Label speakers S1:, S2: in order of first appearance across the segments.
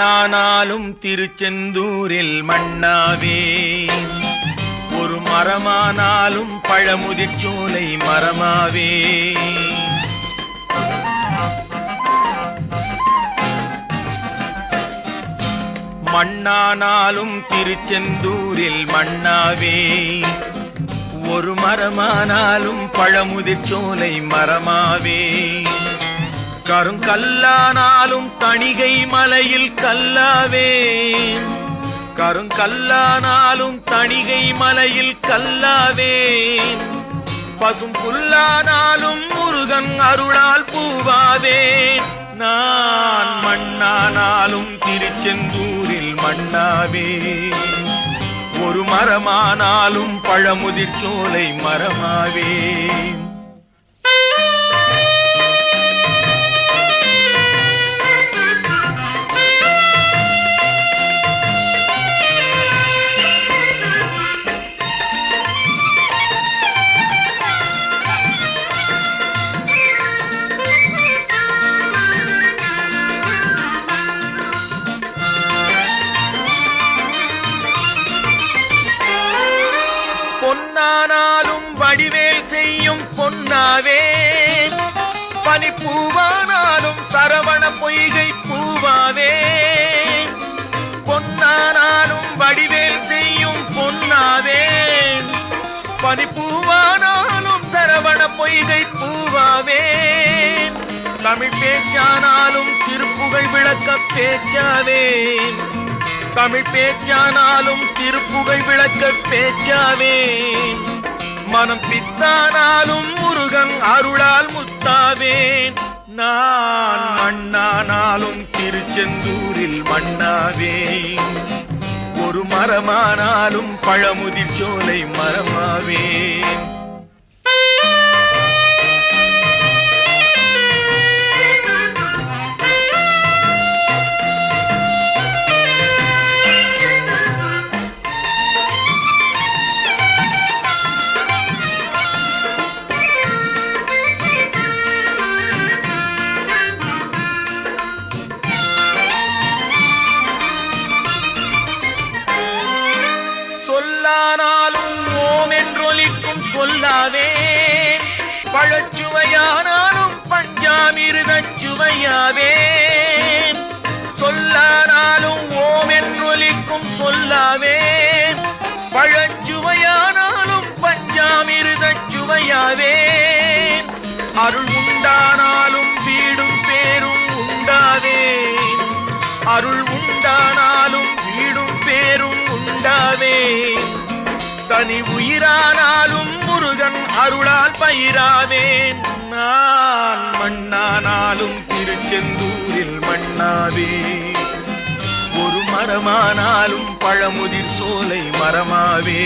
S1: மண்ணானாலும் திருச்செந்தூரில் மண்ணாவே, ஒரு மரமானாலும் பழமுதிர்ச்சோலை மரமாவே. மண்ணானாலும் திருச்செந்தூரில் மண்ணாவே, ஒரு மரமானாலும் பழமுதிர்ச்சோலை மரமாவே. கருங்கல்லானாலும் தணிகை மலையில் கல்லாவே, கருங்கல்லானாலும் தணிகை மலையில் கல்லாவே. பசும் புல்லானாலும் முருகன் அருளால் பூவாவே. நான் மண்ணானாலும் திருச்செந்தூரில் மண்ணாவே, ஒரு மரமானாலும் பழமுதிர்ச்சோலை மரமாவே. பொன்னானாலும் வடிவேல் செய்யும் பொன்னாவே, பனிப்பூவானாலும் சரவண பொய்கை பூவாவே. பொன்னானாலும் வடிவேல் செய்யும் பொன்னாவே, பனிப்பூவானாலும் சரவண பொய்கை பூவாவே. தமிழ் பேச்சானாலும் திருப்புகழ் விளக்க பேச்சாவே, தமிழ் பேச்சானாலும் திருப்புகழ் விளக்க பேச்சாவே. மனம் பித்தானாலும் முருகன் அருளால் முத்தாவேன். நான் மண்ணானாலும் திருச்செந்தூரில் மண்ணாவே, ஒரு மரமானாலும் பழமுதிர்ச்சோலை மரமாவே. சொல்லானாலும் ஓம் என்றொலிக்கும் சொல்லாவே, பழச்சுவையானாலும் பஞ்சாமிர்தச் சுவையாவே. சொல்லானாலும் ஓம் என்றொலிக்கும் சொல்லாவே, பழச்சுவையானாலும் பஞ்சாமிர்தச் சுவையாவே. அருள் உண்டானாலும் வீடும் பேரும் உண்டாவே, அருள் உண்டானாலும் வீடும் பேரும் உண்டாவே. தனி உயிரானாலும் முருகன் அருளால் பயிராவேன். நான் மண்ணானாலும் திருச்செந்தூரில் மண்ணாவே, ஒரு மரமானாலும் பழமுதிர் சோலை மரமாவே.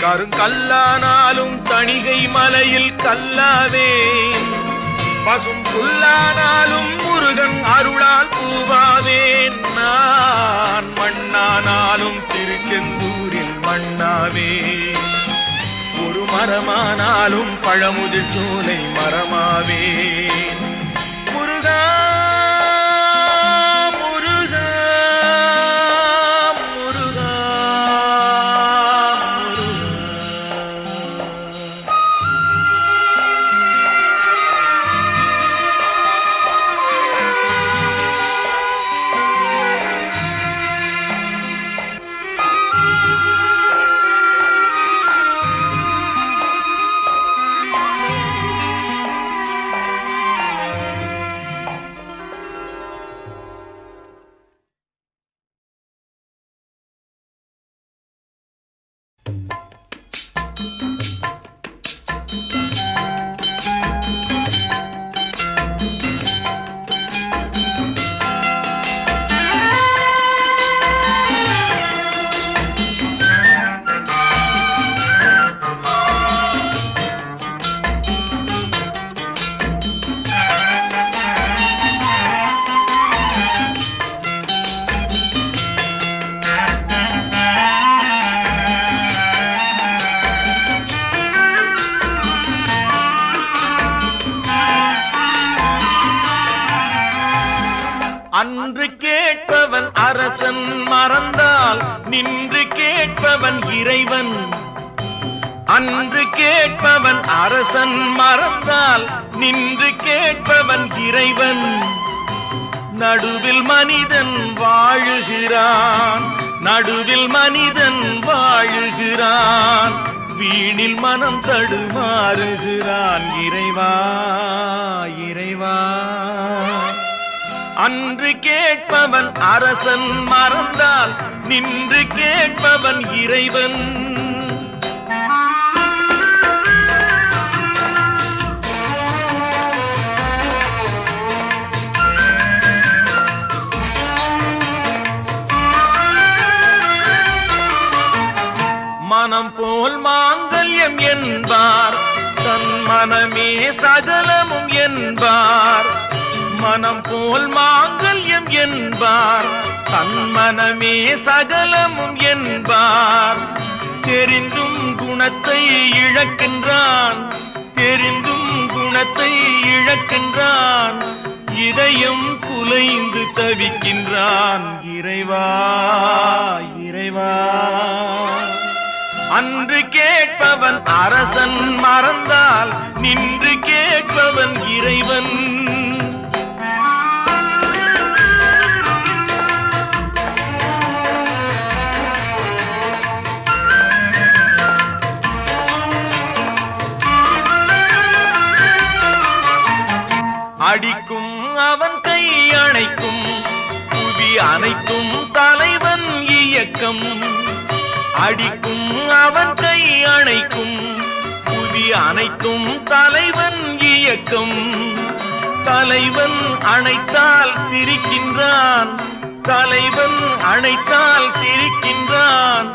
S1: கருங்கல்லானாலும் தணிகை மலையில் கல்லாவே, பசும் புல்லானாலும் முருகன் அருளால் பூவாவேன். நான் மண்ணானாலும் திருச்செந்தூரில் மண்ணாவே, ஒரு மரமானாலும் பழமுதிர்ச்சோலை மரமாவே. முருகா முருகா முருகா அரசன் மறந்தால் நின்று கேட்பவன் இறைவன். அன்று கேட்பவன் அரசன் மறந்தால் நின்று கேட்பவன் இறைவன். நடுவில் மனிதன் வாழுகிறான், நடுவில் மனிதன் வாழுகிறான், வீணில் மனம் தடுமாறுகிறான். இறைவா இறைவா, அன்று கேட்பவன் அரசன் மறந்தால் நின்று கேட்பவன் இறைவன். மனம் போல் மாங்கல்யம் என்பார், தன் மனமே சகலமும் என்பார். மனம் போல் மாங்கல்யம் என்பார், தன் மனமே சகலமும் என்பார். தெரிந்தும் குணத்தை இழக்கின்றான், தெரிந்தும் குணத்தை இழக்கின்றான். இதயம் குலைந்து தவிக்கின்றான். இறைவா இறைவா, அன்று கேட்பவன் அரசன் மறந்தால் நின்று கேட்பவன் இறைவன். அடிக்கும் அவன் கை அணைக்கும், புவி அனைத்தும் தலைவன் இயக்கம். அடிக்கும் அவன் கை அணைக்கும், புவி அனைத்தும் தலைவன் இயக்கம். தலைவன் அணைத்தால் சிரிக்கின்றான், தலைவன் அணைத்தால் சிரிக்கின்றான்.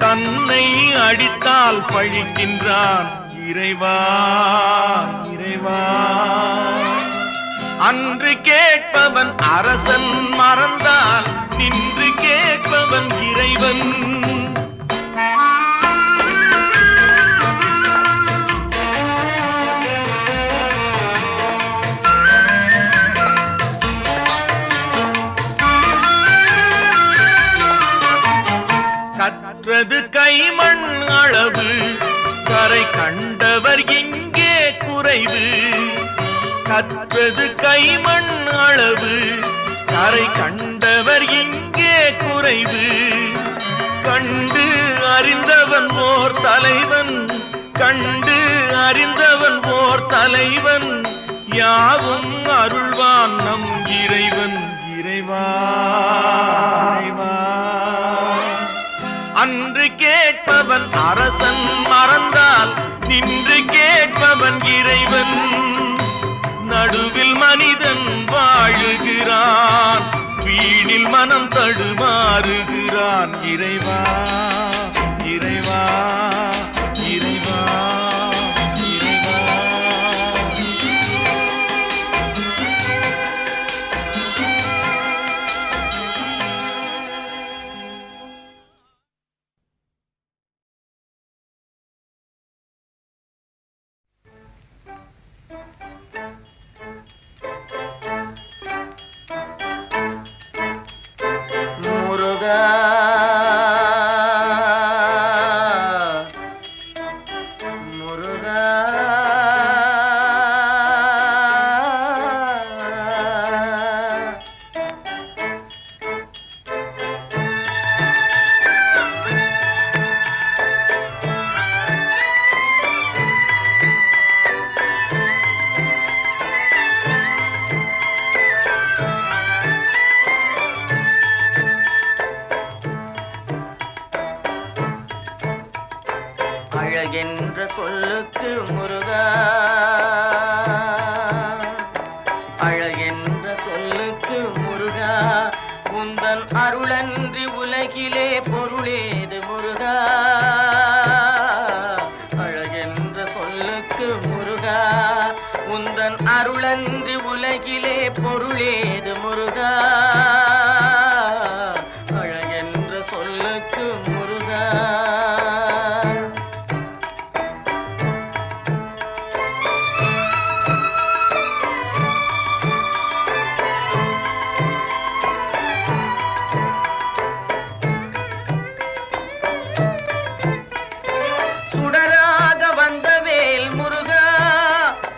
S1: தன்னை அடித்தால் பழிக்கின்றான். இறைவா இறைவா, அன்று கேட்பவன் அரசன் மறந்தால் நின்று கேட்பவன் இறைவன். கற்றது கைமண் அளவு, கரை கண்டவர் இங்கே குறைவு. கற்றது கைமண் அளவு, கரை கண்டவர் இங்கே குறைவு. கண்டு அறிந்தவன் ஓர் தலைவன், கண்டு அறிந்தவன் ஓர் தலைவன். யாவும் அருள்வான் நம் இறைவன். இறைவா இறைவா, அன்று கேட்பவன் அரசன் மறந்தால் நின்று கேட்பவன் இறைவன். நடுவில் மனிதன் வாழுகிறான், வீணில் மனம் தடுமாறுகிறான். இறைவா இறைவா இறைவா இறைவா. முருகா முருகா, அழகென்ற சொல்லுக்கு முருகா, அழகென்ற சொல்லுக்கு முருகா. உந்தன் அருளன்றி உலகிலே பொருளேது முருகா. அழகென்ற சொல்லுக்கு முருகா, உந்தன் அருளன்றி உலகிலே பொருளேது முருகா. அழகென்ற சொல்லுக்கு முருகா. சுடராக வந்த வேல் முருகா,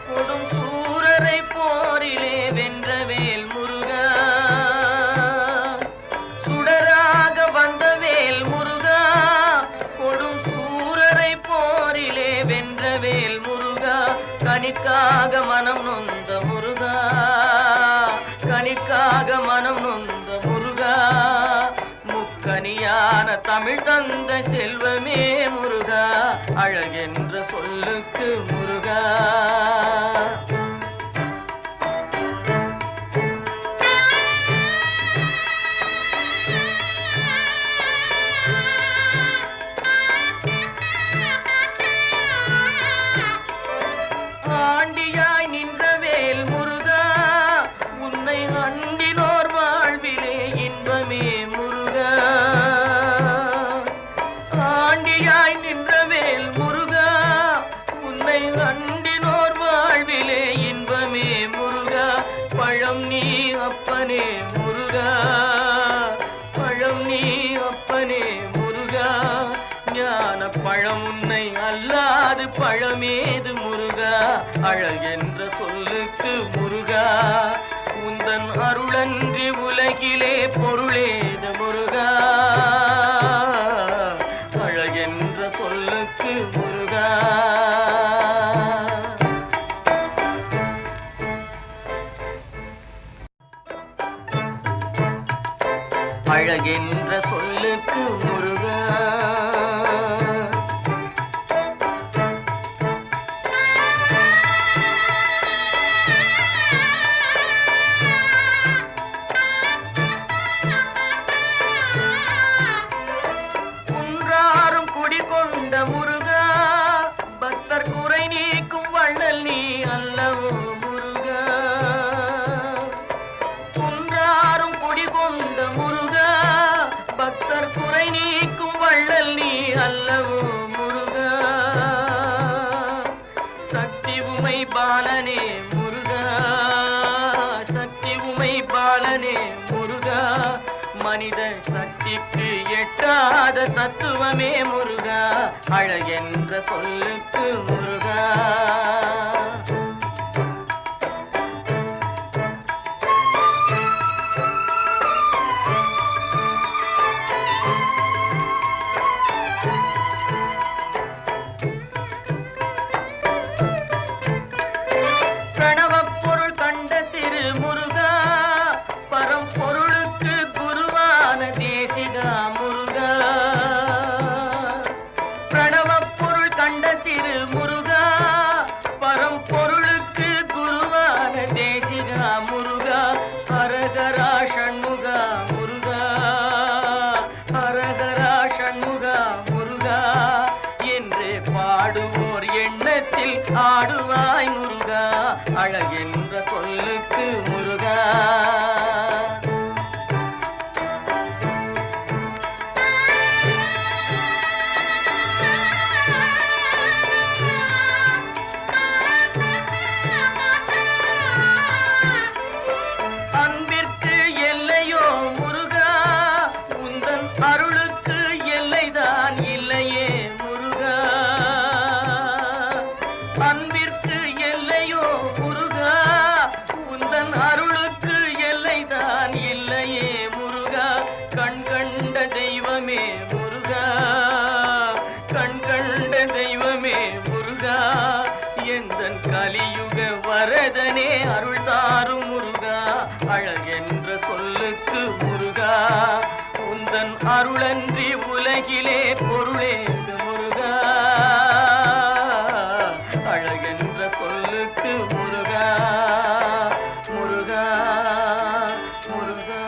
S1: கொடும் சூரரை போரிலே வென்ற வேல் முருகா. சுடராக வந்த வேல் முருகா, கொடும் சூரரை போரிலே வென்ற வேல் முருகா. கனிக்காக மனம் நொந்த முருகா, கனிக்காக மனம் நொந்த முருகா. முக்கனியான தமிழ் தந்த செல்வமே முருகா, அழகென்ற சொல்லுக்கு முருகா. ஆண்டியாய் நின்ற வேல் முருகா, உன்னை அண்டினோர் வாழ்விலே இன்பமே முருகா. ஆண்டியாய் நின்ற வேல் முருகா, உன்னை அண்டினோர் வாழ்விலே இன்பமே முருகா. பழம் நீ அப்பனே முருகா, பழம் நீ அப்பனே முருகா. ஞான பழம் உன்னை அல்லாது பழமேது முருகா, அழகென்ற சொல்லுக்கு முருகா. உந்தன் அருளன்றி உலகிலே பொருளேது முருகா, அழகென்ற சொல்லுக்கு முருகா. அழகென்ற சொல்லுக்கு முருகா. குன்றாரும் குடிகொண்ட முருகா, பக்தர் குறை நீக்கும் வள்ளல் நீ அல்லவோ முருகா. குன்றாரும் குடிகொண்ட முருகா, பக்தர் குறை நீக்கும் வள்ளல் நீ அல்லவோ முருகா. சக்தி உமை பாலனே முருகா, சக்தி உமை பாலனே முருகா. மனித சக்திக்கு எட்டாத தத்துவமே முருகா, அழகென்ற சொல்லுக்கு முருகா. பிரணவப் பொருள் கண்ட திரு முருகா, பரம்பொருளுக்கு குருவான தேசிகா முருகா. பிரணவப் பொருள் கண்ட திரு முருகா, பரம்பொருளுக்கு குருவான தேசிகா முருகா. ஹரஹரா ஷண்முகா முருகா, ஹரஹரா ஷண்முகா முருகா. என்று பாடுவோர் எண்ணத்தில் ஆடுவாய் முருகா, அழகென்ற சொல்லுக்கு முருகா. அன்பிற்கு எல்லையோ முருகா, உந்தன் அருளுக்கு எல்லைதான் இல்லையே முருகா. அன்பிற்கு எல்லையோ முருகா, உந்தன் அருளுக்கு எல்லைதான் இல்லையே முருகா. கண் கண்ட தெய்வமே முருகா, கண் கண்ட தெய்வமே முருகா. எந்தன் கலியுக வரதனே அருள் தாரும் முருகா, அழகென்ற சொல்லுக்கு முருகா. உந்தன் அருளன்றி உலகிலே பொருளேது முருகா, அழகென்ற சொல்லுக்கு முருகா. முருகா முருகா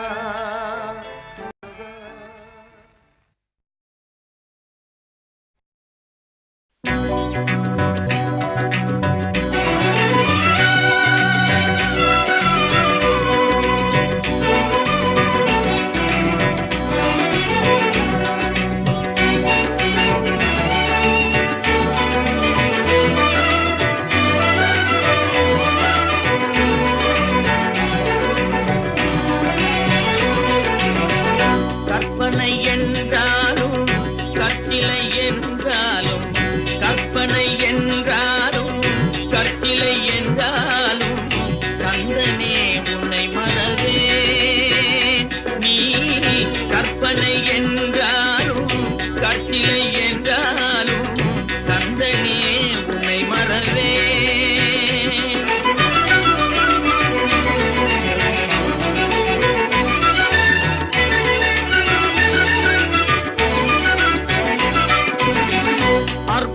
S1: கற்கிலை என்றாலும் கற்பனை என்றாலும் கற்கிலை என்றாலும் கந்தனே உன்னை மறவே நீ கற்பனை என்றாலும் கற்கிலை என்றாலும் கந்தனே உன்னை மறவே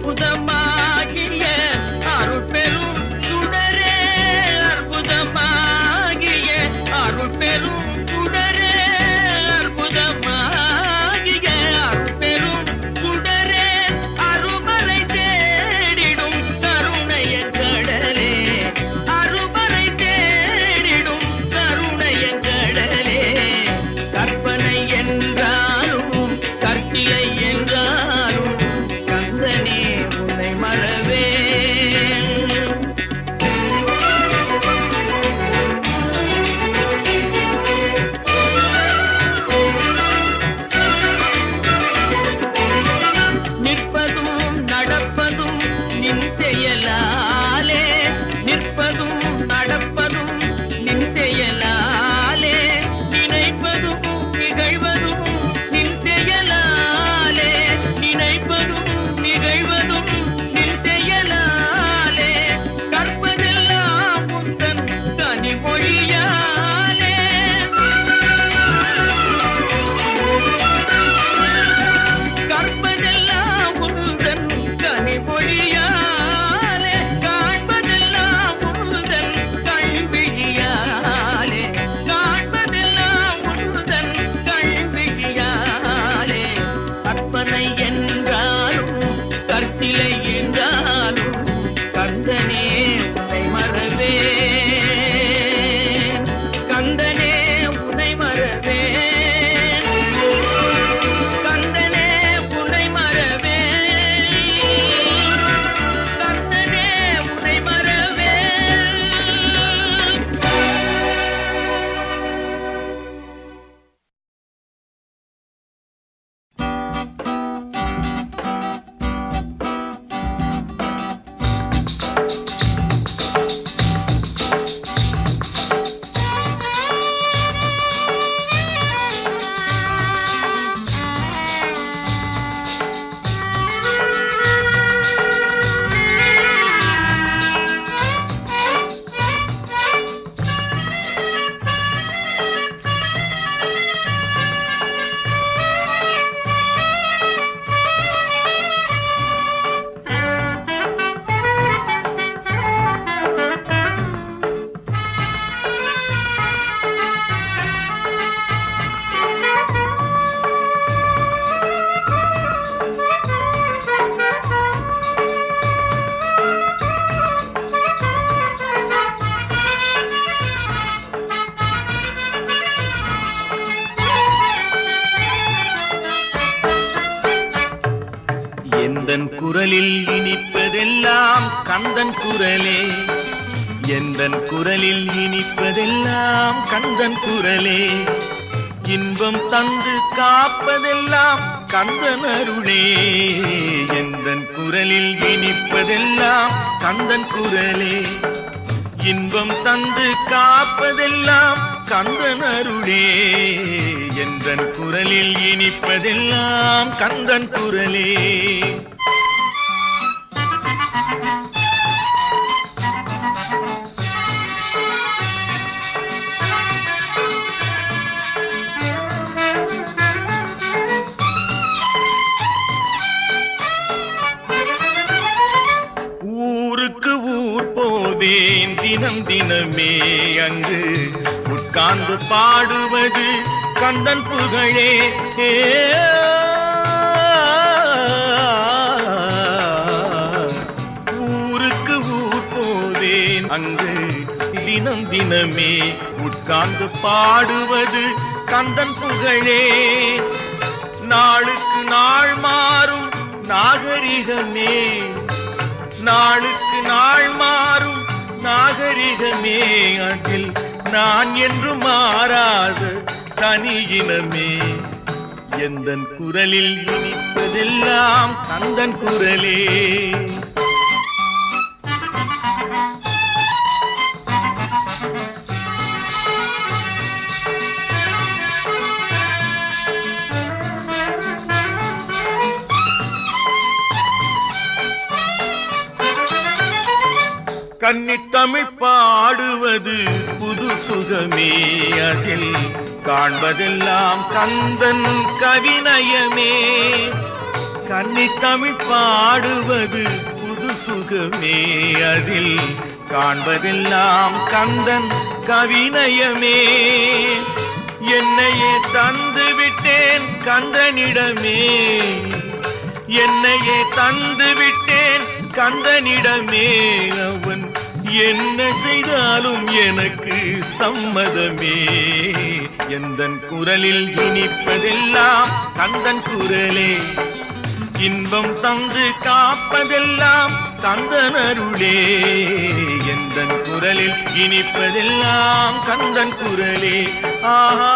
S1: அற்புதமாகிய அருட்பெரும் சுடரே அற்புதமாகிய அருட்பெரும் சுடரே அற்புதமாகிய அருட்பெரும் சுடரே அருமறை தேடிடும் கருணைய கடலே அருமறை தேடிடும் கருணைய கடலே கற்பனை என்றாலும் கற்கிலை என்றாலும் கந்தனே உன்னை மறவே நிற்பதும் நடப்பதும் நின் செயலாலே நிற்பதும் நடப்பதும் நின் செயலாலே நினைப்பதும் நிகழ்வதும் நின் செயலாலே நினைப்பதும் நிகழ்வதும் நின் செயலாலே கற்பதெல்லாம் உந்தன் கனிமொழியாலே கற்பதெல்லாம் உந்தன் கனிமொழியாலே காண்பதெல்லாம் உந்தன் கண்விழியாலே காண்பதெல்லாம் உந்தன் கண்விழியாலே கற்பனை என்றாலும் கற்கிலை என்றாலும் கந்தனே உன்னை மறவே கந்தனே உன்னை மறவே கந்தனே உன்னை மறவே கந்தனே உன்னை மறவே எந்தன் குரலில் இனிப்பதெல்லாம் கந்தன் குரலே எந்தன் குரலில் இனிப்பதெல்லாம் கந்தன் குரலே இன்பம் தந்து காப்பதெல்லாம் கந்தன் அருளே எந்தன் குரலில் இனிப்பதெல்லாம் கந்தன் குரலே இன்பம் தந்து காப்பதெல்லாம் கந்தன் அருளே எந்தன் குரலில் இனிப்பதெல்லாம் கந்தன் குரலே ஊருக்கு ஊர் போவேன் தினம் தினமே அங்கு உட்கார்ந்து பாடுவது கந்தன் புகழே ஊருக்கு ஊர் போவேன் அங்கு தினம் தினமே உட்கார்ந்து பாடுவது கந்தன் புகழே நாளுக்கு நாள் மாறும் நாகரிகமே நாளுக்கு நாள் மாறும் நாகரிகமே அதில் நான் என்று மாறாத தனி இனமே எந்தன் குரலில் இனிப்பது காண்பதெல்லாம் கந்தன் குரலே. கன்னித்தமிழ் பாடுவது புது சுகமே, அதில் காண்பதெல்லாம் கந்தன் கவிநயமே. கன்னித்தமிழ் பாடுவது புது சுகமே, அதில் காண்பதெல்லாம் கந்தன் கவிநயமே. என்னையே தந்து விட்டேன் கந்தனிடமே, என்னையே தந்து விட்டேன் கந்தனிடமே. அவன் என்ன செய்தாலும் எனக்கு சம்மதமே. எந்தன் குரலில் இனிப்பதெல்லாம் கந்தன் குரலே, இன்பம் தந்து காப்பதெல்லாம் கந்தன் அருளே. எந்தன் குரலில் இனிப்பதெல்லாம் கந்தன் குரலே. ஆஹா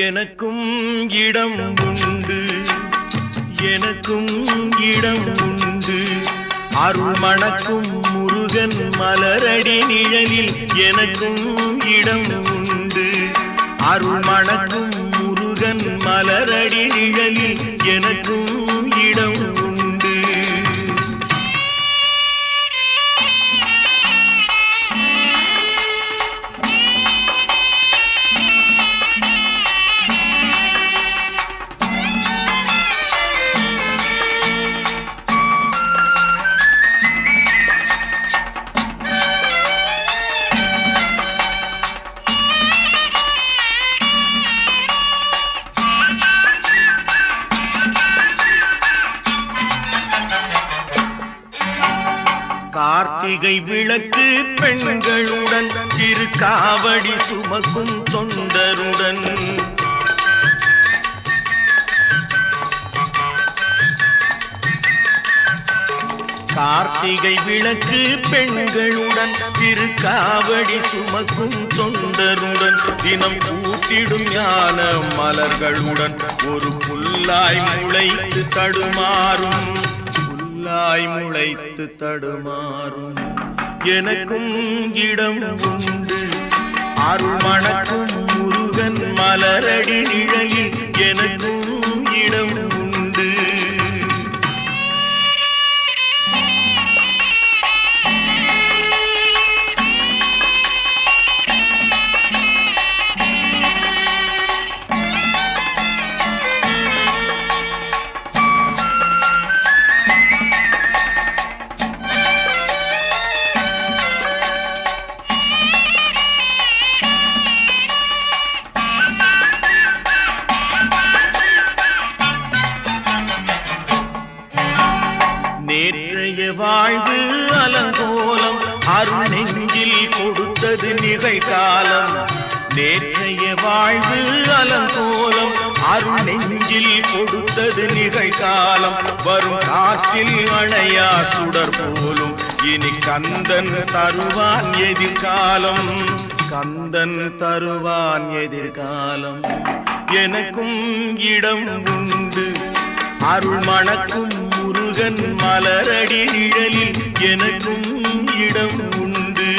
S1: எனக்கும் இடம் உண்டு, எனக்கும் இடம் உண்டு. அருள் மணக்கும் முருகன் மலரடி நிழலில் எனக்கும் இடம் உண்டு. அருள் மணக்கும் முருகன் மலரடி நிழலில் எனக்கும் இடம் உண்டு. கார்த்திகை விளக்கு பெண்களுடன் திருக்காவடி சுமக்கும் தொண்டருடன் கார்த்திகை விளக்கு பெண்களுடன் திருக்காவடி சுமக்கும் தொண்டருடன் தினம் கூட்டிடும் ஞான மலர்களுடன் ஒரு புல்லாய் முளைத்து தடுமாறும், புல்லாய் முளைத்து தடுமாறும். எனக்கும் இடம் உண்டு. அருள் மணக்கும் முருகன் மலரடி நிழலில் எனக்கும் இடம் உண்டு. நேற்றைய வாழ்வு அலங்கோலம், அருள் நெஞ்சில் கொடுத்தது நிகழ்காலம். நேற்றைய வாழ்வு அலங்கோலம், அருள் நெஞ்சில் கொடுத்தது நிகழ்காலம். வரும் காற்றில் அணையா சுடர் போலும் இனி கந்தன் தருவான் எதிர்காலம், கந்தன் தருவான் எதிர்காலம். எனக்கும் இடம் உண்டு. அருள் மணக்கும் முருகன் முருகன் மலரடி நிழலில் எனக்கும் இடம் உண்டு.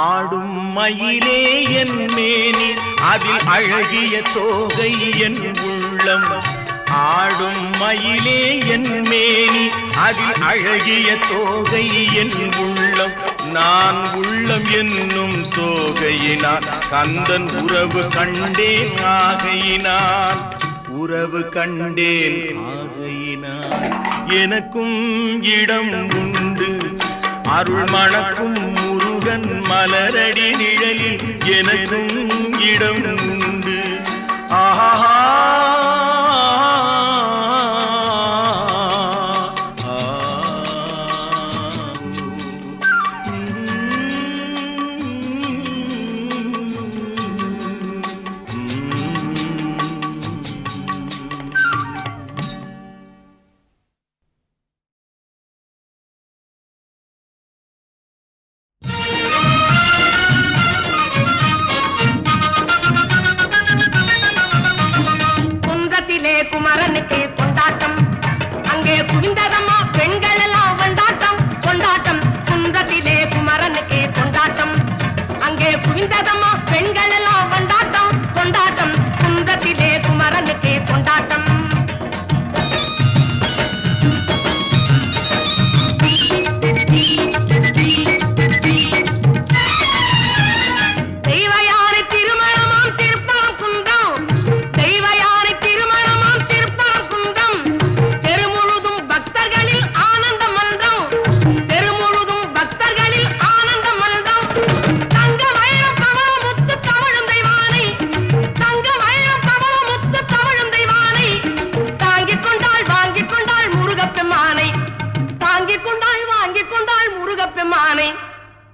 S1: ஆடும் மயிலே என் மேனி அதில் அழகிய தோகை என் உள்ளம். ஆடும் மயிலே என் மேனி அதில் அழகிய தோகை என் உள்ளம். நான் உள்ளம் என்னும் தோகையினால் கந்தன் உறவு கண்டேன் ஆகையினால். உறவு கண்டேன் ஆகையினால் எனக்கும் இடம் உண்டு. அருள் மணக்கும் முருகன் மலரடி நிழலில் எனக்கும் இடம் உண்டு. ஆஹா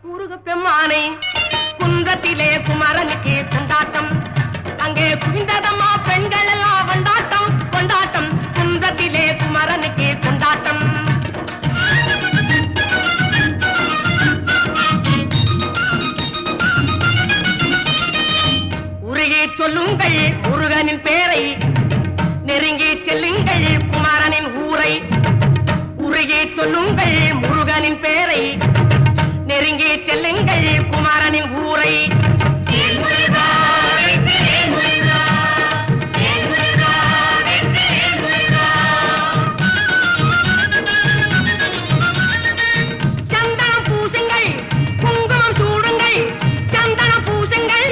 S2: முருகப்பெம்மானை குன்றத்திலே குமரனுக்கு கொண்டாட்டம். அங்கே குவிந்ததம்மா பெண்கள் எல்லாம் கொண்டாட்டம் கொண்டாட்டம். குன்றத்திலே குமரனுக்கு கொண்டாட்டம். உருகி சொல்லுங்கள் முருகனின் பேரை, நெருங்கி செல்லுங்கள் குமரனின் ஊரை. உருகி சொல்லுங்கள் முருகனின் பேரை, நெருங்கி செல்லுங்கள் குமரனின் ஊரை. சந்தனம் பூசுங்கள் குங்குமம் சூடுங்கள், சந்தனம் பூசுங்கள்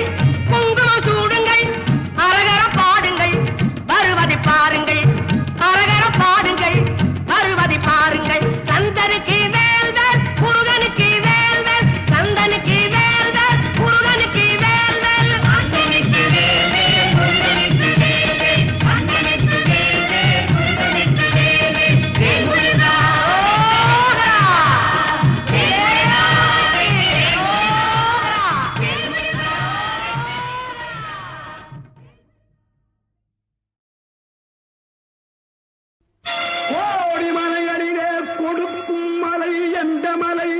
S2: குங்குமம் சூடுங்கள். அரகர பாடுங்கள் வருவதை பாருங்கள், அரகர பாடுங்கள் வருவதை பாருங்கள். சந்தனுக்கு வேல் வேல் முருகனுக்கு வேல் வேல், சந்தனுக்கு வேல் வேல் முருகனுக்கு வேல் வேல். சந்தனுக்கு வேல் வேல் முருகனுக்கு வேல் வேல், சந்தனுக்கு வேல் வேல் முருகனுக்கு வேல் வேல். வேல் முருகா ஓஹரா, வேலா வேல் ஓஹரா, வேல் முருகா.
S3: கோடி மலைகளிலே கொடுக்கும் மலை எந்த மலை?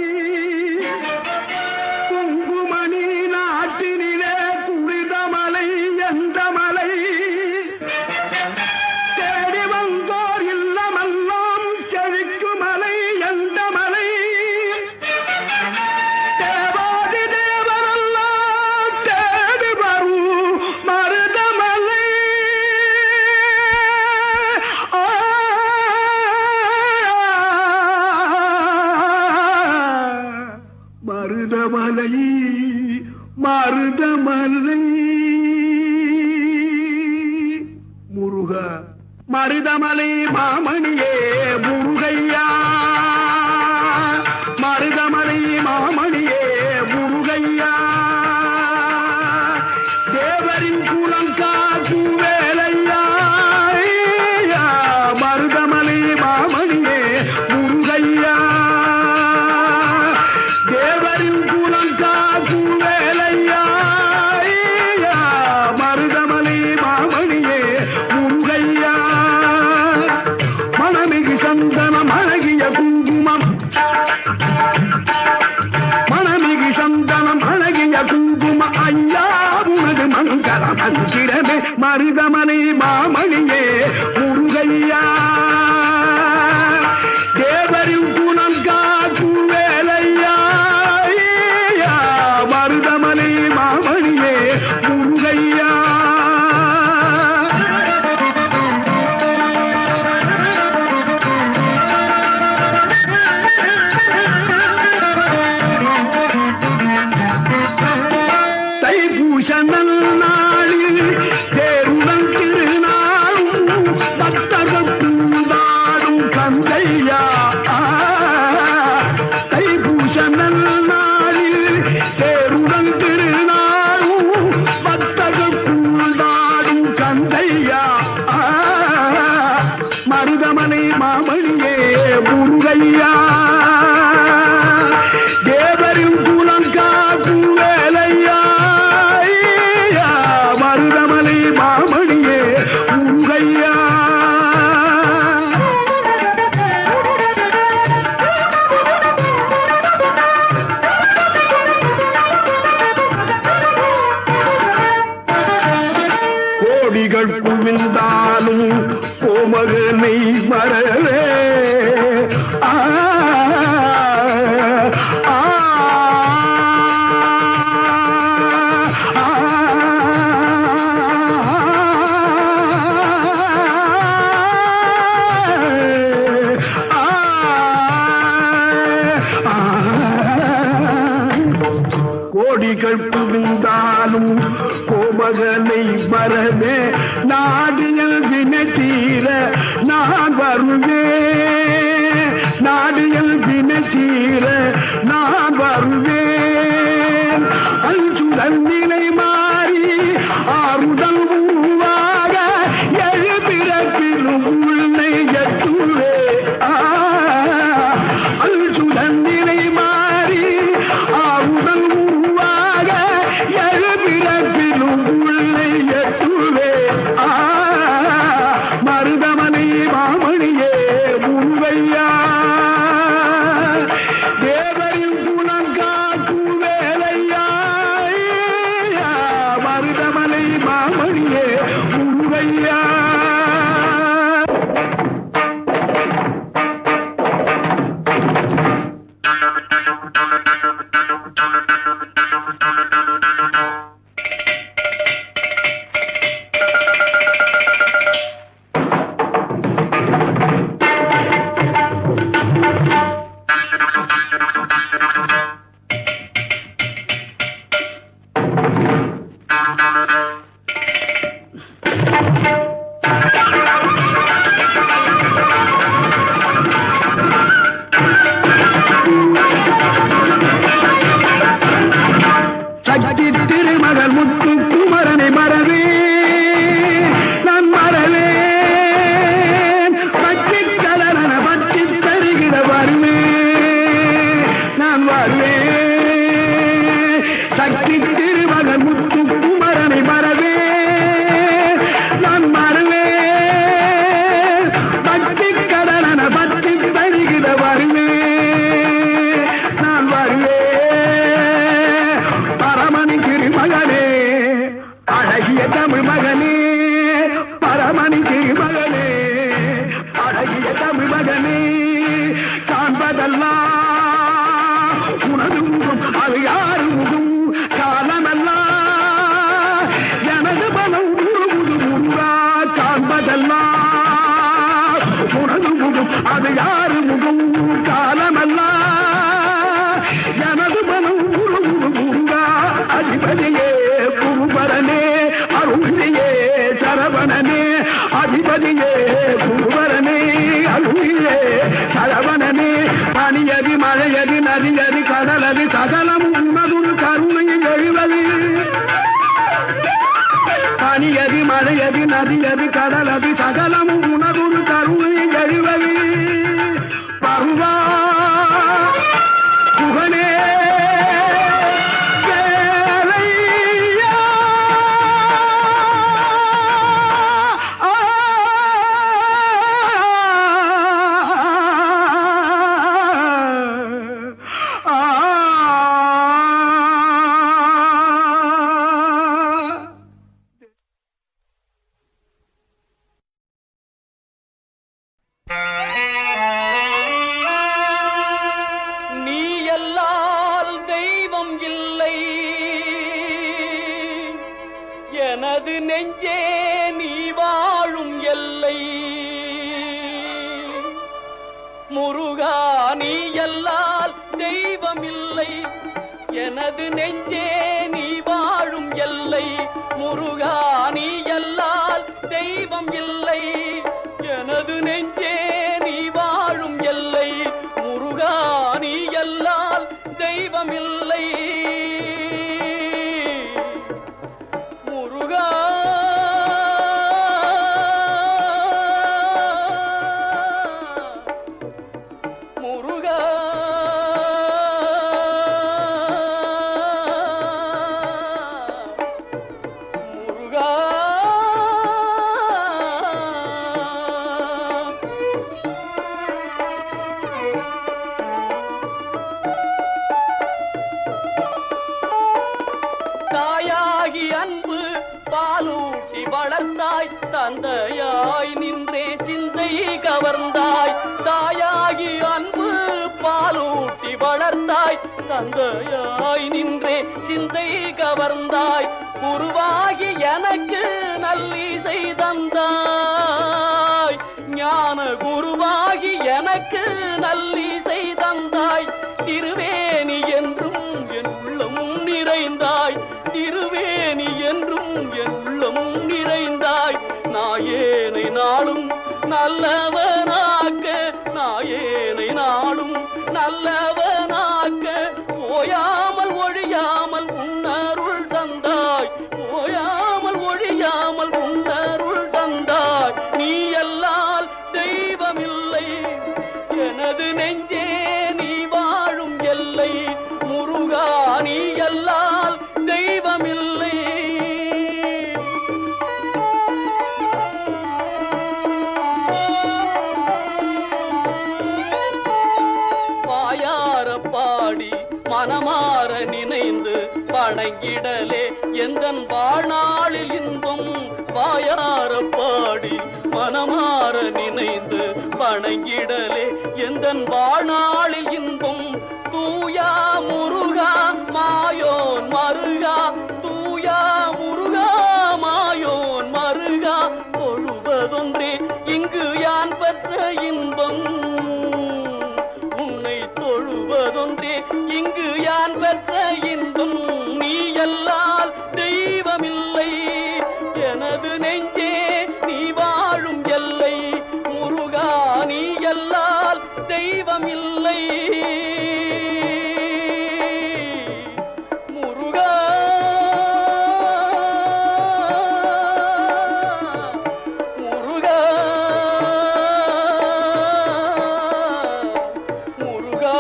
S3: குங்குமணி நாட்டினிலே குளித மலை எந்த மலை? தேடி வந்தோர் இல்லமெல்லாம் செழிக்கு மலை எந்த மலை? தேவாதி தேவரெல்லாம் தேடி வரும் மருதமலை. மருதமலை மருதமலை முருகா, மருதமலை மாமணியே முருகையா, மருதமலை மாமணியே முருகையா. தேவரின் குலம் காக்கும் வேலையா, மருதமலை மாமணியே முருகையா தேவரின் குலம் காக்கும் வேலையா மருதமலை மாமணியே முருகையா கோடிகள் குவிந்தாலும் கோமகனை மறவே கோடிகள் குவிந்தாலும் கோமகனை மறவே நாடியல் வினை தீர நான் வருவேன் நாடியல் வினை தீர நான் வருவேன் அஞ்சுதல் நிலை மாறி ஆறுதல் உருவாக எழுபிறப்பிலும் உள்ளை எட்டுவே அஞ்சுதல் நிலை மாறி ஆறுதல் உருவாக எழுபிறப்பிலும் உள்ளை எட்டுவே மருதமலை மாமணியே முருகையா தேவரின் குலம் காக்கும் வேலையா மருதமலை மாமணியே முருகையா சக்தி திருமகள் முத்து குமரனை மறவே நான் மறவேன் பற்றி கடலன பற்றி தருகிற வருவேன் நான் வருவேன் சக்தி திருமகள் முத்து குமரனை மறவே நான் மறவேன் பற்றி கடலன பற்றி தருகிற வருவேன் நான் வருவேன் பரமணி திருமகனே அழகிய தமிழ் மகனே பரமணி திருமகனே அழகிய தமிழ் மகனே காண்பதெல்லாம் உனது முகம் அது யாரு முகம் காலமெல்லாம் எனது மனம் உருகுது முருகா காண்பதெல்லாம் உனது முகம் அது யாரு முகம் காலமெல்லாம் எனது மனம் உருகுது முருகா அதிபதியே குருபரனே அருளியே சரவணனே அதிபதியே குருபரனே அருளியே சரவணனே பனியதி மழையதி நதியதி கடலதி சகலம் உனதுரு கருணையில் எழுவது பனியதி மழையதி நதியதி கடலதி சகலம் உனதுரு கருணையில் எழுவது பருவா புகழே
S1: எனது நெஞ்சே நீ வாழும் எல்லை முருகா நீ அல்லால் தெய்வமில்லை எனது நெஞ்சே நீ வாழும் எல்லை முருகா நீ அல்லால் தெய்வம் இல்லை எனது நெஞ்சே நீ வாழும் எல்லை முருகா நீ அல்லால் தெய்வமில்லை முருகா சிந்தை கவர்ந்தாய். தாயாகி அன்பு பாலூட்டி வளர்த்தாய். தந்தையாய் நின்றே சிந்தை கவர்ந்தாய். குருவாகி எனக்கு நல்லிசை தந்தாய். ஞான குருவாகி எனக்கு நல்லிசை தந்தாய். திருவேணி என்றும் என் உள்ளம் நிறைந்தாய். திருவேணி என்றும் என் உள்ளம் நிறைந்தாய். நாயேனை நாளும் நல்லவனாக்க. நாயேனை நாளும் நல்லவனாக்க. ஓயாமல் ஒழியாமல் உன்னருள் தந்தாய். ஓயாமல் ஒழியாமல் உன்னருள் தந்தாய். நீ எல்லால் தெய்வமில்லை எனது நெஞ்சே நீ வாழும் எல்லை. முருகா நீ எல்லால் தெய்வமில்லை. வாயார பாடி மனமாற நினைந்து வணங்கிடலே எந்தன் வாழ்நாளில் இன்பம். வாயார பாடி மனமாற நினைந்து வணங்கிடலே எந்தன் வாழ்நாளில் இன்பம். தூயா முருகா மாயோன் மருகா. தூயா முருகா மாயோன் மருகா. தொழுவதொன்றே இங்கு யான் பெற்ற இன்பம். உன்னை தொழுவதொன்றே இங்கு யான் பெற்ற இன்பம். நீ எல்லால் தெய்வமில்லை எனது நெஞ்சே நீ வாழும் எல்லை. முருகா நீ எல்லால் தெய்வமில்லை. முருகா முருகா முருகா.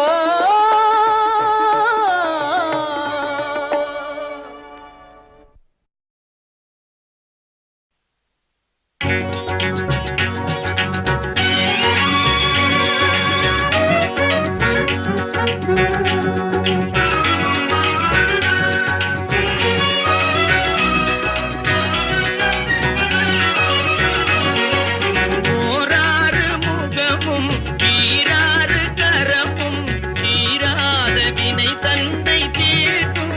S4: ஓராறு முகமும் ஈராறு கரமும் தீராத வினை தன்னை தீர்க்கும்.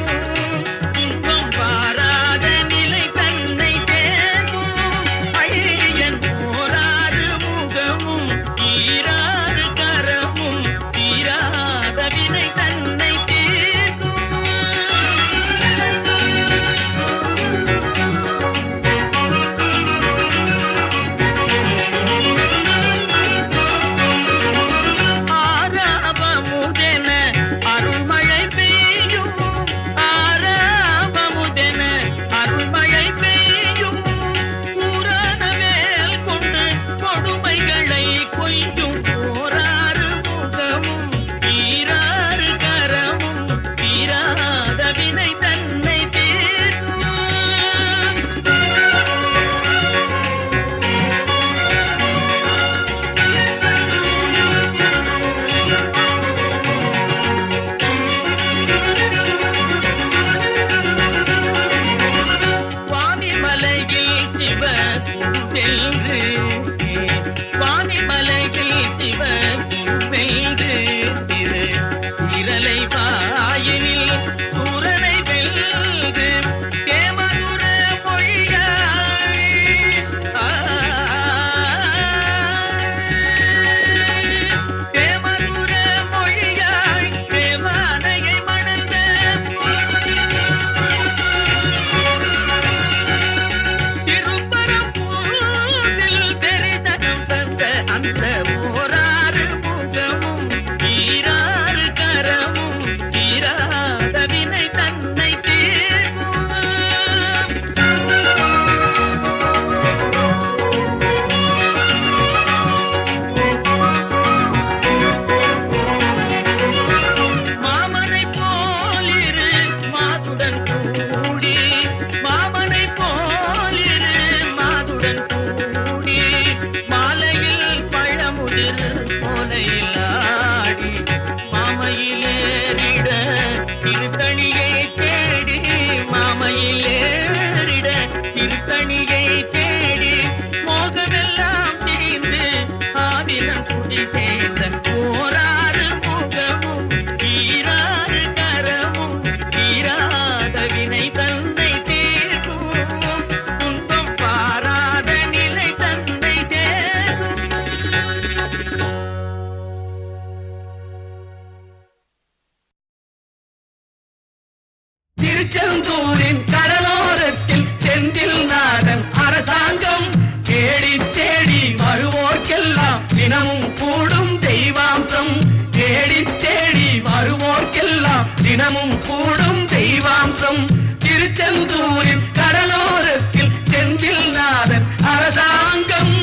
S4: துன்பம் பாராத நிலை தன்னை சேர்க்கும். ஐயன் ஓராறு முகமும் ஈராறு கரமும் தீராத வினை தன்னை தீர்க்கும். ஆராபமுதென அருள்மழை பெய்யும். ஆராபமுதென அருள்மழை பெய்யும். கூரான வேல் கொண்டு கொடுமைகளை கொய்யும். ஓராறு முகமும் ஈராறு கரமும் தீராத வினை தன்னை தீர்க்கும். வாணிமலையில் சிவன் சென்று வாணிமலையில் சிவன் வென்று திரு இரலை வாயினில் சூரனை வெல்து தேமதுர மொழியாய். தேமதுர மொழியாய் தேவானையை மணந்த திருப்பரம்பூரில் தெரிதனம் தந்த அந்த ஓராறு முகமும் ஈராறு கரமும் தீராத வினை தன்னை தீர்க்கும். மாமனை போலிரு மாதுடன் கூடி. மாமனை போலிரு மாதுடன் கூடி. மாலையில் பழமுதிர் போலையில் ஆடி. மாமையிலேறிட திருத்தணியை தேடி. மாமையிலேறிட திருத்தணியை தேடி. மோகமெல்லாம் தீர்ந்து தினம் குடி சேர்ந்த போராறு முகமும் ஈராறு கரமும் ஈராத வினை தந்தை தீர்க்கும் துன்பம் பாராத நிலை தந்தை தேர்க்கும்.
S1: திருச்செந்தூரின் கடலோரத்தில் செந்தில் நாதன் அரசாங்கம் தேடி தேடி வருவோர்க்கெல்லாம் தினமும் கூடும் தெய்வாம்சம். தேடி தேடி வருவோர்க்கெல்லாம் தினமும் கூடும் தெய்வாம்சம். திருச்செந்தூரின் கடலோரத்தில் செந்தில் நாதன் அரசாங்கம்.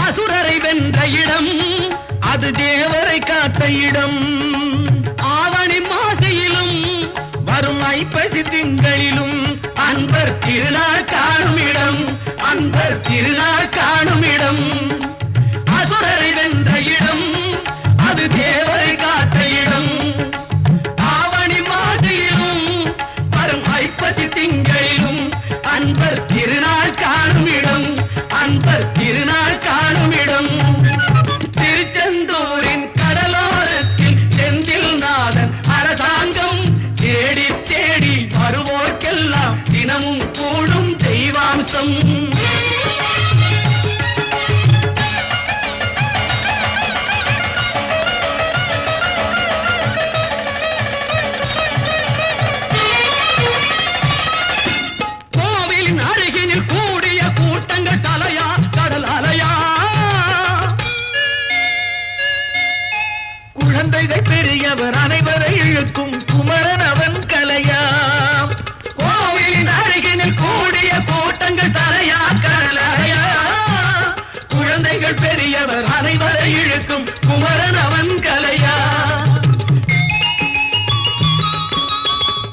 S1: அசுரரை வென்ற இடம் அது தேவரை காத்த இடம். ஆவணி மாசையிலும் வரும் ஐப்பசி திங்களிலும் அன்பர் திருநாள் காணும் இடம். அன்பர் திருநாள் காணும் இடம். அசுரரை வென்ற இடம் அது தேவரை காத்த இடம். ஆவணி மாசையிலும் வரும் ஐப்பசி திங்களிலும் அன்பர் திருநாள் காணும் இடம். அன்பர் திருநாள் காணும் இடம். திருச்செந்தூரின் கடலோரத்தில் செந்தில் நாதன் அரசாங்கம் தேடி தேடி வருவோர்க்கெல்லாம் தினமும் கூடும் தெய்வாம்சம். கோவிலின் அருகினில் கூடிய கூட்டங்கள் தலையா கடல் அலையா. குழந்தைகள் பெரியவர் அனைவரை இழுக்கும் குமரன் அவன் கலையா. கோவிலின் அருகினில் கூடிய கூட்டங்கள் தலையா கடல் அலையா. குழந்தைகள் பெரியவர் அனைவரை இழுக்கும் குமரன் அவன் கலையா.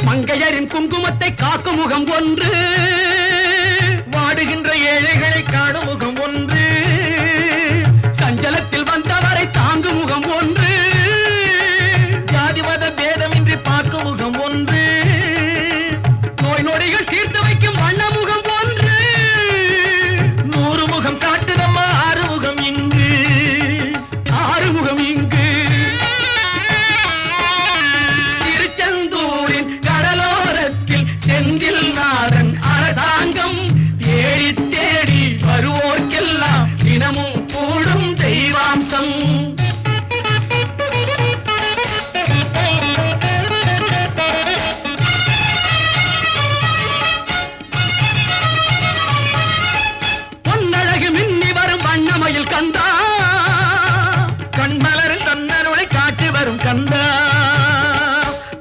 S1: மங்கையரின் குங்குமத்தை காக்கும் முகம் ஒன்று, வாடுகின்ற ஏழைகளை காணும் முகம் ஒன்று, சஞ்சலத்தில் வந்தவரை தாங்கும் முகம் ஒன்று, ஜாதிமத பேதமின்றி பார்க்கும் முகம் ஒன்று, நோய் நொடிகள் தீர்த்து வைக்கும் வண்ண முகம் ஒன்று. 100 முகம் காட்டுதம்மா ஆறு முகம் இங்கு, ஆறு முகம் இங்கு. திருச்செந்தூரின் கடலோரத்தில் செந்தில் நாதன் அரசாங்கம் தேடி தேடி வருவோர்க்கெல்லாம் தினமும் கூடும் தெய்வாம்சம். பொன்னழகு மின்னி வரும் வண்ணமயில் கந்தா, கண்மலரில் தன்னருளை காட்டி வரும் கந்தா.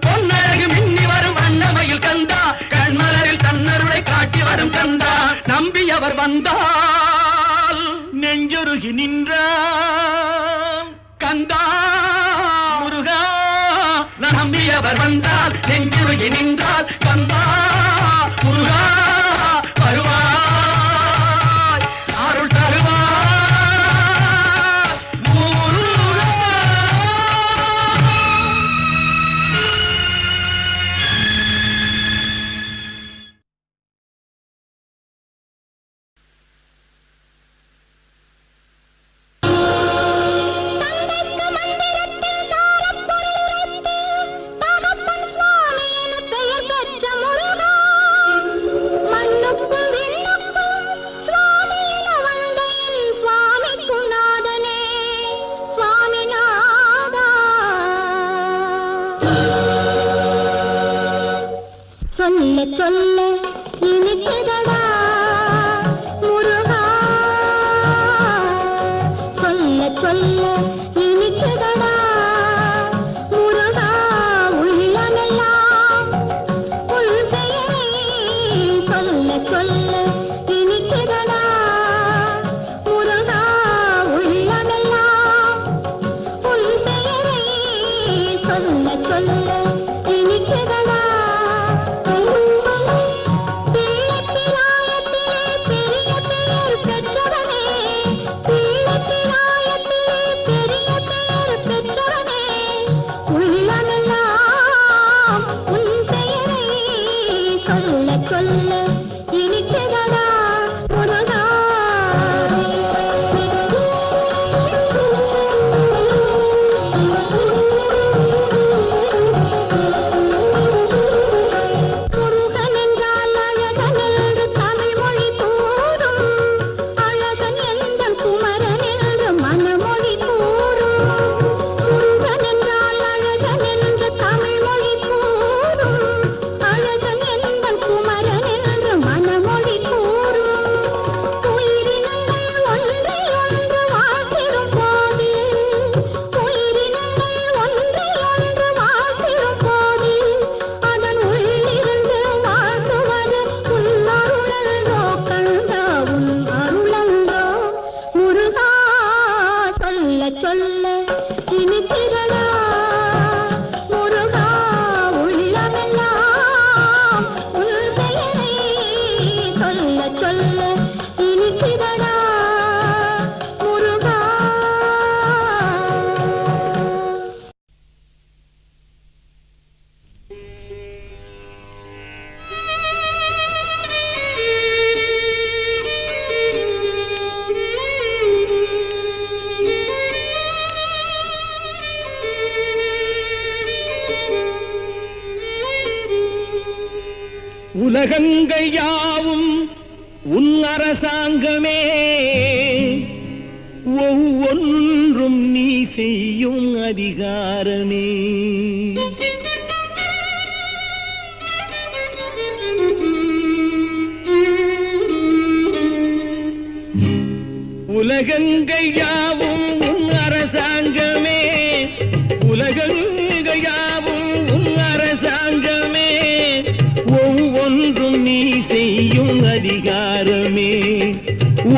S1: பொன்னழகு மின்னி வரும் வண்ணமயில் கந்தா, கண்மலரில் தன்னருளை காட்டி வரும் கந்தா. நம்பியவர் வந்தால் நெஞ்சுருகி நின்றான் கந்தா முருகா. நம்பியவர் வந்தால் நெஞ்சுருகி நின்றால் கந்தா முருகா. வருவாய் அருள் தருவாய் முருகா.
S5: சொல்ல சொல்ல இனிக்குதடா முருகா. சொல்ல சொல்ல இனிக்குதடா முருகா. உள்ளமெல்லாம் உள் பெயரை சொல்ல சொல்ல இனிக்குதடா முருகா. உள்ளமெல்லாம் உள் பெயரை சொல்ல சொல்ல இனிக்குதடா. உள்ளமே
S1: உலகங்கள் யாவும் உன் அரசாங்கமே, ஒவ்வொன்றும் நீ செய்யும் அதிகாரமே. உலகங்கள் யாவும் உன் அரசாங்கமே, உலகங்கள் யாவும் உன் அரசாங்கமே, ஒவ்வொன்றும் நீ செய்யும் அதிகாரமே,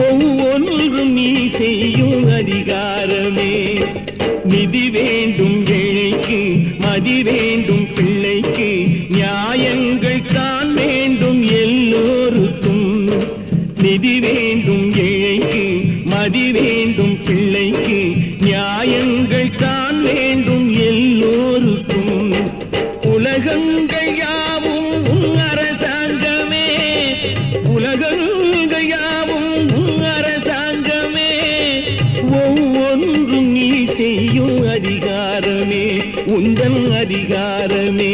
S1: ஒவ்வொன்றும் நீ செய்யும் அதிகாரமே. நிதி வேண்டும் ஏழைக்கு, மதி வேண்டும் பிள்ளைக்கு, நியாயங்கள் தான் வேண்டும் எல்லோருக்கும். நிதி வேண்டும் ஏழைக்கு, மதி வேண்டும் பிள்ளைக்கு, நியாயங்கள் தான் வேண்டும் எல்லோருக்கும். உலகங்கள் யாவும் உன் அரசாங்கமே, உலகங்கள் யாவும் உன் அரசாங்கமே, ஒவ்வொன்றும் நீ செய்யும் அதிகாரமே, உந்தன் அதிகாரமே.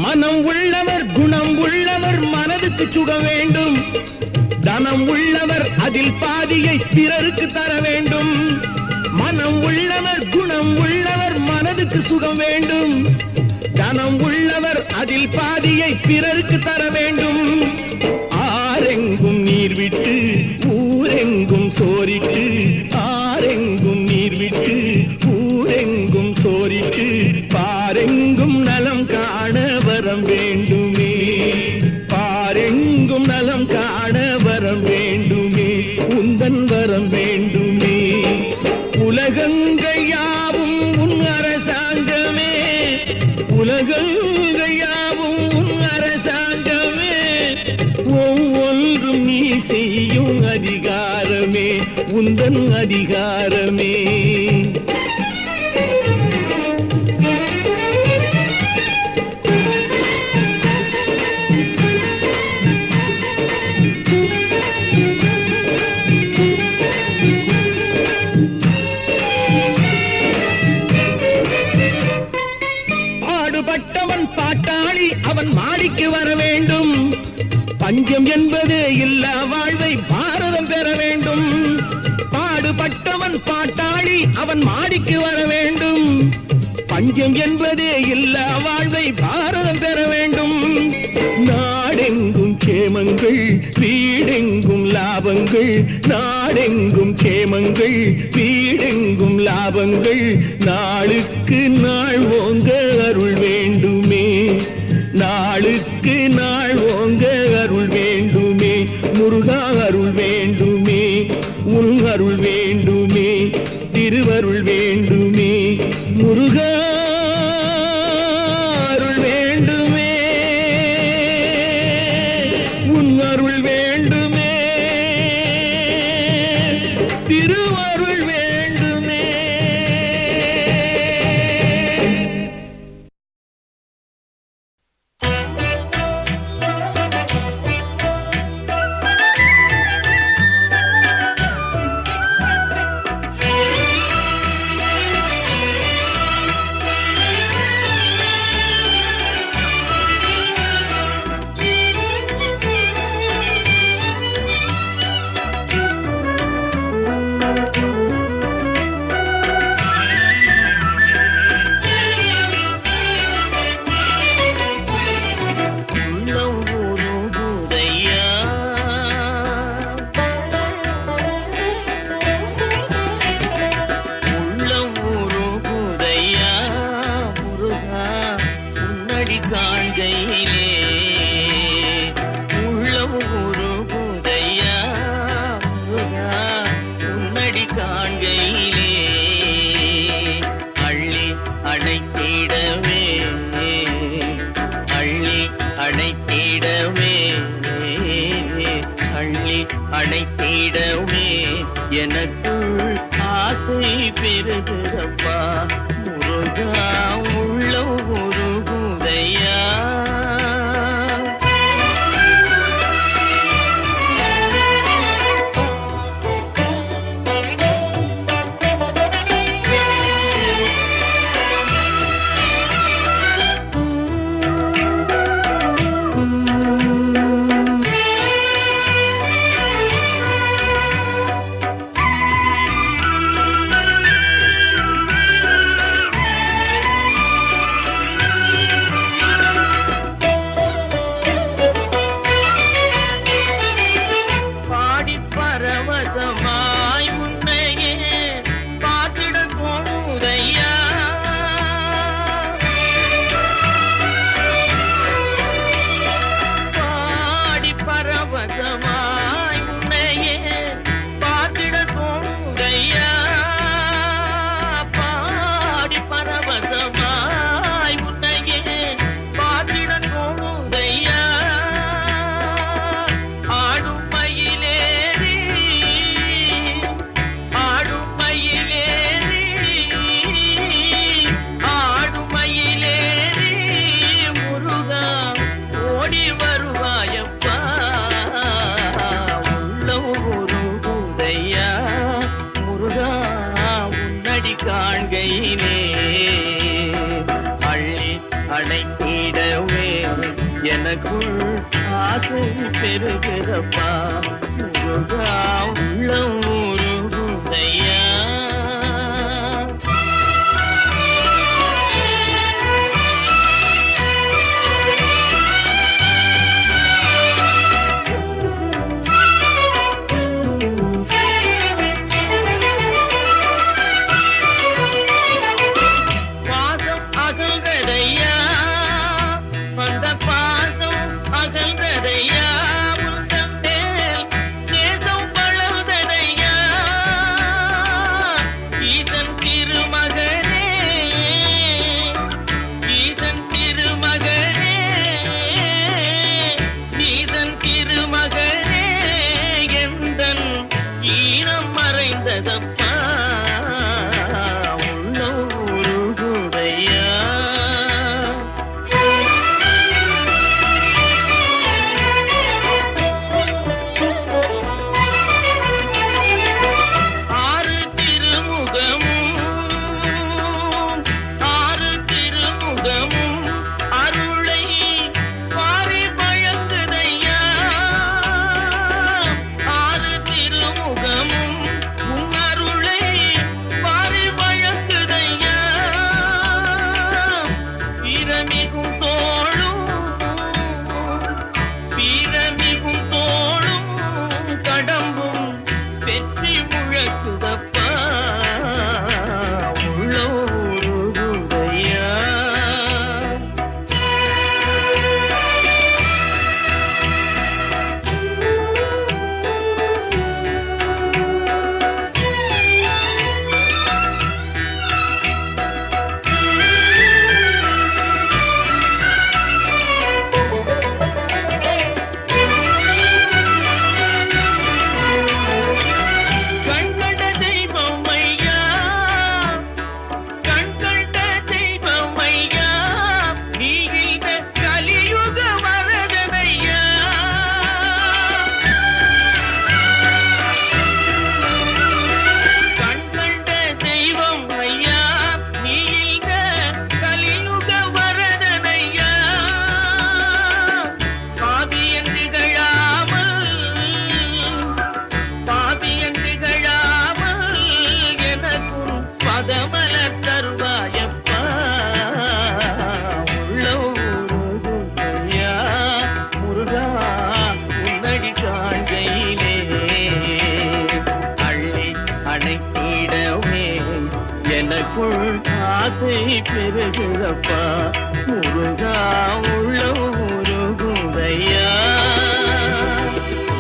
S1: மனம் உள்ளவர் குணம் உள்ளவர் மனதுக்கு சுக வேண்டும், தனம் உள்ளவர் அதில் பாதியை பிறருக்கு தர வேண்டும். மனம் உள்ளவர் குணம் உள்ளவர் மனதுக்கு சுகம் வேண்டும், தனம் உள்ளவர் அதில் பாதியை பிறருக்கு தர வேண்டும். ஆரெங்கும் நீர் விட்டு ஊரெங்கும் சோரிட்டு, ஆரெங்கும் நீர் விட்டு ஊரெங்கும் சோரிட்டு, பாரெங்கும் நலம் காண வரம் வேண்டுமே, பாரெங்கும் நலம் காண வரம் வேண்டுமே, உந்தன் வரம் வேண்டுமே. உலகங்கள் யாவும் உன் அரசாங்கமே, உலகங்கள் யாவும் உன் அரசாங்கமே, ஒவ்வொன்றும் நீ செய்யும் அதிகாரமே, உந்தன் அதிகாரமே. பாடுபட்டவன் பாட்டாளி அவன் மாடிக்கு வர வேண்டும், பஞ்சம் என்பதே இல்லா வாழ்வை பாரதம் பெற வேண்டும். பாடுபட்டவன் பாட்டாளி அவன் மாடிக்கு வர வேண்டும், பஞ்சம் என்பதே இல்லா வாழ்வை பாரதம் பெற வேண்டும். நாடெங்கும் கேமங்கள் வீடெங்கும் லாபங்கள், நாடெங்கும் கேமங்கள் வீடெங்கும் லாபங்கள், நாளுக்கு நாள் ஓங்க அருள் வேண்டுமே, நாளுக்கு நாள் ஓங்க அருள் வேண்டுமே, முருகா அருள் வேண்டுமே, உன் அருள் வேண்டுமே, திருவருள் வேண்டுமே, முருகா அருள் வேண்டுமே, உன் அருள் வேண்டுமே, திருவருள் வேண்டுமே.
S4: அணைத்திடவே எனக்குள் ஆசை பெருகுதப்பா. முருகா உள்ளம் உருகுதையா பாடி பரவசமாய் உன்னையே பார்த்திட தோணுதையா பாடி பரவசமாய் உன்னையே பார்த்திட தோணுதையா பாடி பரவசமாய் உன்னையே பார்த்திட தோணுதையா ஆடும் மயிலேறி ஆடும் மயிலேறி ஆடும் மயிலேறி முருகா ஓடி வருவாயப்பா உள்ளம் உருகுதையா முருகா உன்னடி காண்கையிலே அள்ளி அணைத்திடவே எனக்குள் ஆசை பெருகிறப்பா முருகா உள்ளம் உருகுதையா பாசம் அகல்றதையா அந்த பாசம் அகல்றதையா உந்தன் மேல் நேசம் வளர்ந்ததையா ஈசன் திருமகனே ஈசன் திருமகனே ஈசன் திருமகனே எந்தன் ஈனம் மறைந்ததப்பா உள்ளம் உருகுதையா ஆறு திருமுகமும் ஆறு திருமுகமும் அருளை பாரி வழங்குதையா ஆறு திருமுகமும் உன் அருளை பாரி வழங்குதையா வீரமிகும் தோளும் வீரமிகும் தோளும் கடம்பும் வெற்றி முழக்குதப்பா உள்ளம் உருகுதையா கண்கண்ட தெய்வம் ஐயா கண்கண்ட தெய்வம் ஐயா நீ இந்த கலியுக வரதனையா கண்கண்ட தெய்வம் ஐயா நீ இந்த கலியுக வரதனையா பாவியன் திகழாமல் பாவியன் திகழாமல் எனக்கும் பதமல தருவாயப்பா உள்ளம் உருகுதையா முருகா உன்னடி காண்கையிலே அள்ளி அணைத்திடவே எனக்குள் ஆசை பெருகிறப்பா முருகா உள்ளம் உருகுதையா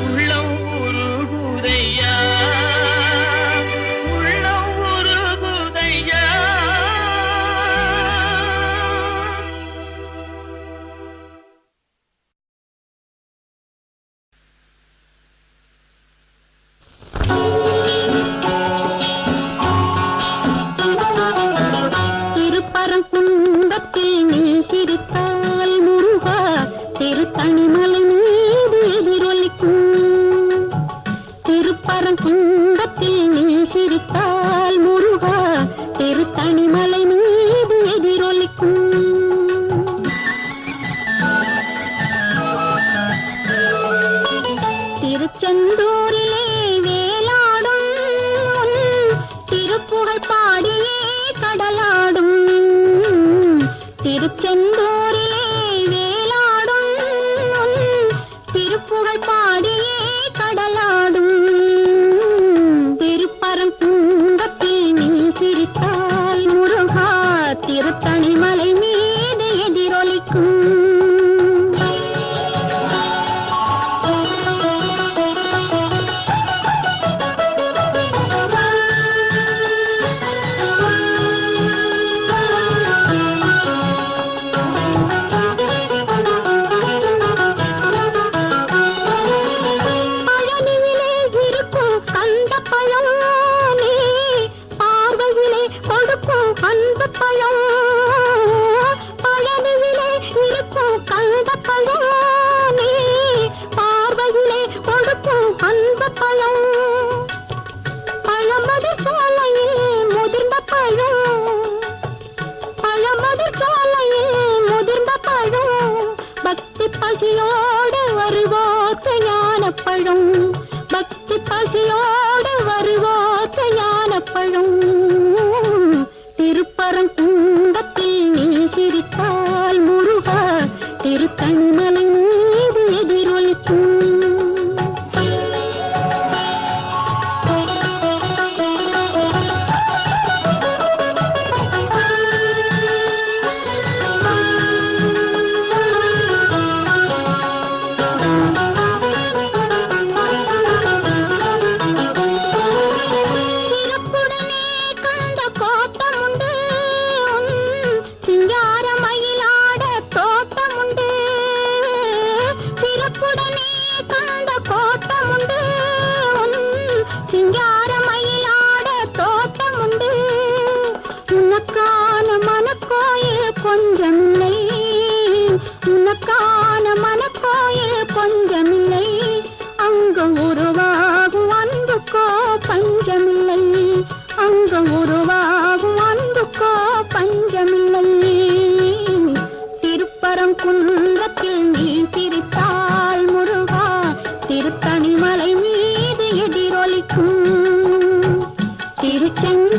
S4: உள்ளம் உருகுதையா உள்ளம் உருகுதையா
S5: திருப்பரம் குன்றத்தில் நீ சிரித்தால் முருகா திருத்தணிமலை மீது எதிரொலிக்கும். திருச்செந்தூரிலே வேலாடும் திருப்புகழ் பாடியே கடலாடும். திருச்செந்தூரிலே வேலாடும் திருப்புகழ் பாடியே கடலாடும். திருப்பரங்குன்றத்தில் நீ சிரித்தால் முருகா திருத்தணிமலை மீது எதிரொலிக்கும். பழனியிலே இருக்கும் கந்த பழம் நீ பார்வையிலே கொடுக்கும் அந்த பழம். பழமதி சோலையில் முதிர்ந்த பழம். பழமதி சோலையில் முதிர்ந்த பழம். பக்தி பசியோடு வருவோர்க்கு ஞான பழம். பக்தி பசியோடு வருவோர்க்கு ஞான பழம். திருப்பரங்குன்றத்தில் நீ சிரித்தால் முருகா திருத்தணிமலை மீது எதிரொலிக்கும். கொஞ்சமில்லை உனக்கான மனக்கோயில் கொஞ்சமில்லை. அங்கு உருவாகும் அன்புக்கோ பஞ்சமில்லை. அங்கு உருவாகும் அன்புக்கோ பஞ்சமில்லை. திருப்பரங்குன்றத்தில் நீ சிரித்தால் முருகா திருத்தணிமலை மீது எதிரொலிக்கும். திருச்செந்தூர்